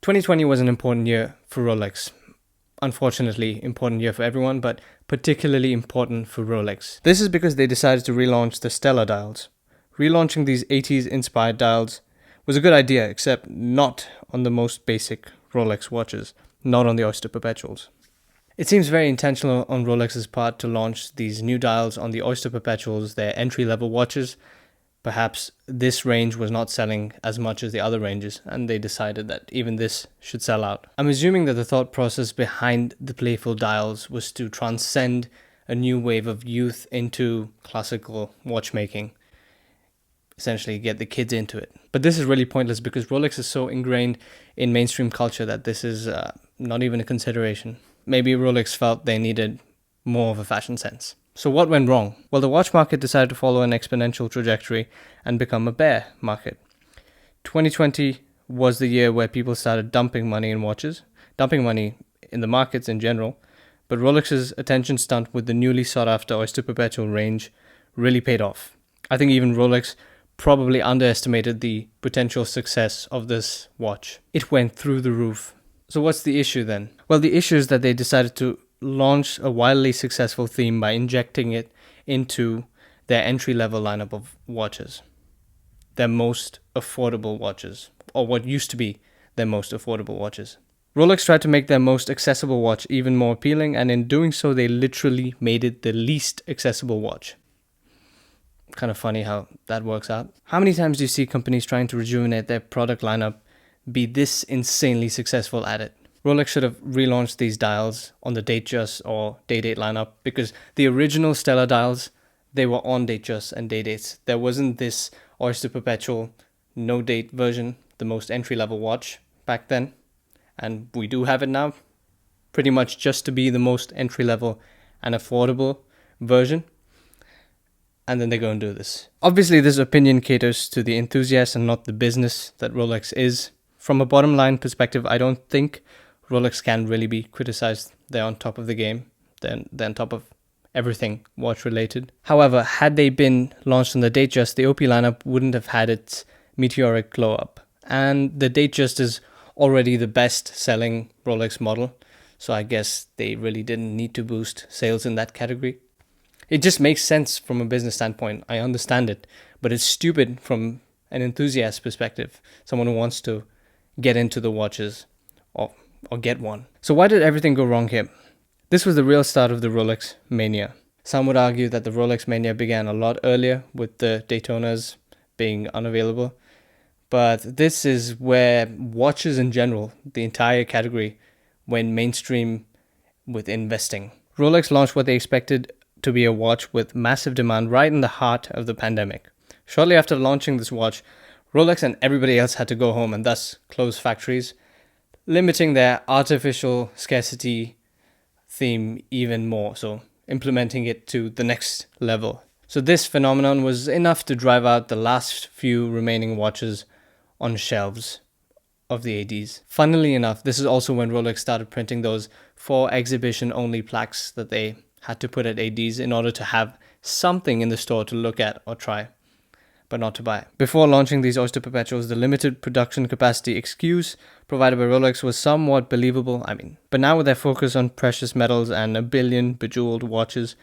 2020 was an important year for Rolex. Unfortunately, important year for everyone, but particularly important for Rolex. This is because they decided to relaunch the Stellar dials. Relaunching these 80s inspired dials was a good idea, except not on the most basic Rolex watches, not on the Oyster Perpetuals. It seems very intentional on Rolex's part to launch these new dials on the Oyster Perpetuals, their entry-level watches. Perhaps this range was not selling as much as the other ranges, and they decided that even this should sell out. I'm assuming that the thought process behind the playful dials was to transcend a new wave of youth into classical watchmaking. Essentially get the kids into it. But this is really pointless because Rolex is so ingrained in mainstream culture that this is not even a consideration. Maybe Rolex felt they needed more of a fashion sense. So what went wrong? Well, the watch market decided to follow an exponential trajectory and become a bear market. 2020 was the year where people started dumping money in watches, dumping money in the markets in general, but Rolex's attention stunt with the newly sought after Oyster Perpetual range really paid off. I think even Rolex probably underestimated the potential success of this watch. It went through the roof. So what's the issue then? Well, the issue is that they decided to launch a wildly successful theme by injecting it into their entry-level lineup of watches. Their most affordable watches, or what used to be their most affordable watches. Rolex tried to make their most accessible watch even more appealing, and in doing so, they literally made it the least accessible watch. Kind of funny how that works out. How many times do you see companies trying to rejuvenate their product lineup be this insanely successful at it? Rolex should have relaunched these dials on the Datejust or Day-Date lineup, because the original Stellar dials, they were on Datejust and Day-Dates. There wasn't this Oyster Perpetual no-date version, the most entry-level watch back then. And we do have it now, pretty much just to be the most entry-level and affordable version. And then they go and do this. Obviously, this opinion caters to the enthusiast and not the business that Rolex is. From a bottom line perspective, I don't think Rolex can really be criticized. They're on top of the game. They're on top of everything watch related. However, had they been launched on the Datejust, the OP lineup wouldn't have had its meteoric glow up. And the Datejust is already the best selling Rolex model. So I guess they really didn't need to boost sales in that category. It just makes sense from a business standpoint. I understand it. But it's stupid from an enthusiast perspective. Someone who wants to get into the watches or get one. So why did everything go wrong here? This was the real start of the Rolex mania. Some would argue that the Rolex mania began a lot earlier with the Daytonas being unavailable. But this is where watches in general, the entire category, went mainstream with investing. Rolex launched what they expected to be a watch with massive demand right in the heart of the pandemic. Shortly after launching this watch, Rolex and everybody else had to go home and thus close factories, limiting their artificial scarcity theme even more, so implementing it to the next level. So this phenomenon was enough to drive out the last few remaining watches on shelves of the ADs. Funnily enough, this is also when Rolex started printing those 4 exhibition-only plaques that they had to put at ADs in order to have something in the store to look at or try, but not to buy. Before launching these Oyster Perpetuals, the limited production capacity excuse provided by Rolex was somewhat believable, but now with their focus on precious metals and a billion bejeweled watches,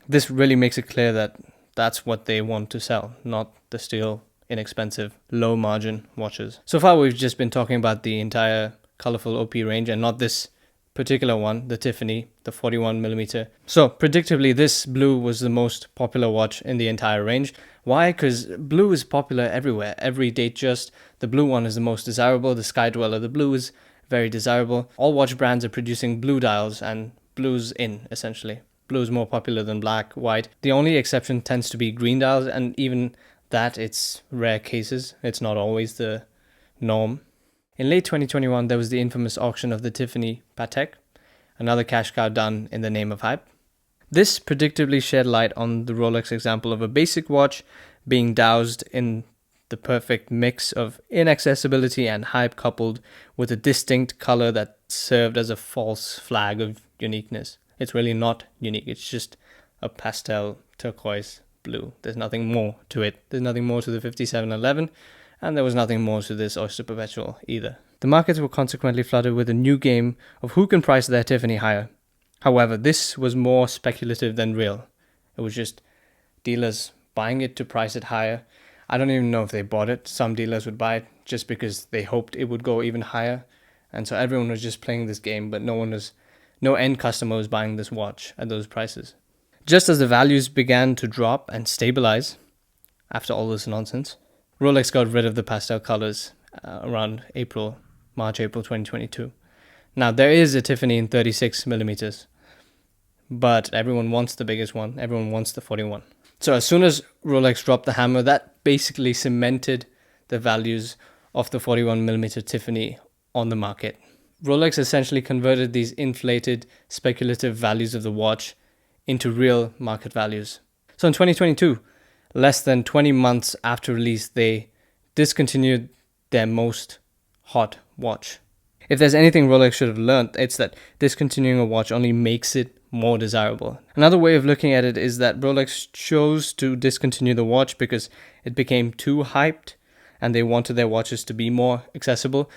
this really makes it clear that that's what they want to sell, not the still inexpensive, low-margin watches. So far, we've just been talking about the entire colourful OP range and not this particular one, the Tiffany, the 41mm. So, predictably, this blue was the most popular watch in the entire range. Why? Because blue is popular everywhere. Every Datejust, the blue one is the most desirable. The Sky Dweller, the blue is very desirable. All watch brands are producing blue dials, and blue's in, essentially. Blue is more popular than black, white. The only exception tends to be green dials, and even that, it's rare cases. It's not always the norm. In late 2021, there was the infamous auction of the Tiffany Patek, another cash cow done in the name of hype. This predictably shed light on the Rolex example of a basic watch being doused in the perfect mix of inaccessibility and hype coupled with a distinct color that served as a false flag of uniqueness. It's really not unique, it's just a pastel turquoise blue. There's nothing more to it. There's nothing more to the 5711. And there was nothing more to this Oyster Perpetual either. The markets were consequently flooded with a new game of who can price their Tiffany higher. However, this was more speculative than real. It was just dealers buying it to price it higher. I don't even know if they bought it. Some dealers would buy it just because they hoped it would go even higher. And so everyone was just playing this game, but no end customer was buying this watch at those prices. Just as the values began to drop and stabilize after all this nonsense, Rolex got rid of the pastel colors around March, April 2022. Now, there is a Tiffany in 36 millimeters, but everyone wants the biggest one. Everyone wants the 41. So as soon as Rolex dropped the hammer, that basically cemented the values of the 41 millimeter Tiffany on the market. Rolex essentially converted these inflated speculative values of the watch into real market values. So in 2022, less than 20 months after release, they discontinued their most hot watch. If there's anything Rolex should have learned, it's that discontinuing a watch only makes it more desirable. Another way of looking at it is that Rolex chose to discontinue the watch because it became too hyped and they wanted their watches to be more accessible.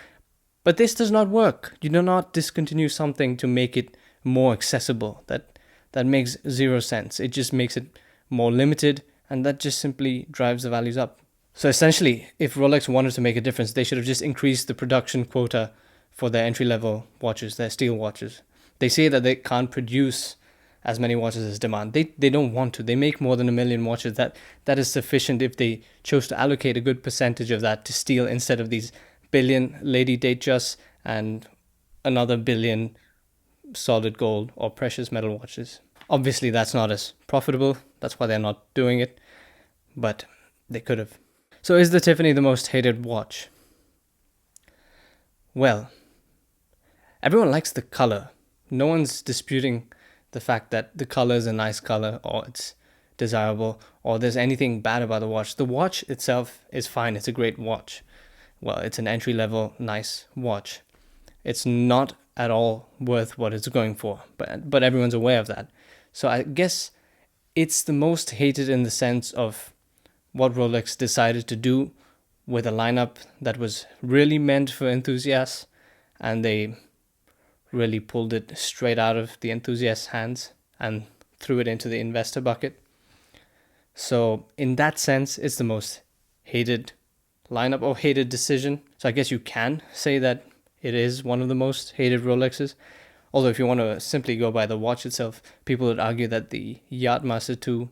But this does not work. You do not discontinue something to make it more accessible. That makes zero sense. It just makes it more limited, and that just simply drives the values up. So essentially, if Rolex wanted to make a difference, they should have just increased the production quota for their entry-level watches, their steel watches. They say that they can't produce as many watches as demand. They don't want to. They make more than 1 million watches. That is sufficient if they chose to allocate a good percentage of that to steel instead of these billion Lady Datejust and another billion solid gold or precious metal watches. Obviously, that's not as profitable. That's why they're not doing it. But they could have. So is the Tiffany the most hated watch? Well, everyone likes the color. No one's disputing the fact that the color is a nice color or it's desirable or there's anything bad about the watch. The watch itself is fine. It's a great watch. Well, it's an entry-level nice watch. It's not at all worth what it's going for, but everyone's aware of that. So I guess it's the most hated in the sense of what Rolex decided to do with a lineup that was really meant for enthusiasts, and they really pulled it straight out of the enthusiasts' hands and threw it into the investor bucket. So in that sense, it's the most hated lineup or hated decision. So I guess you can say that it is one of the most hated Rolexes. Although if you want to simply go by the watch itself, people would argue that the Yachtmaster 2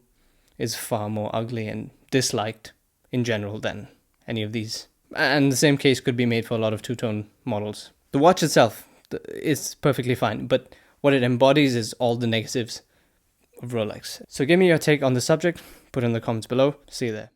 is far more ugly and disliked in general than any of these. And the same case could be made for a lot of two-tone models. The watch itself is perfectly fine, but what it embodies is all the negatives of Rolex. So give me your take on the subject, put it in the comments below. See you there.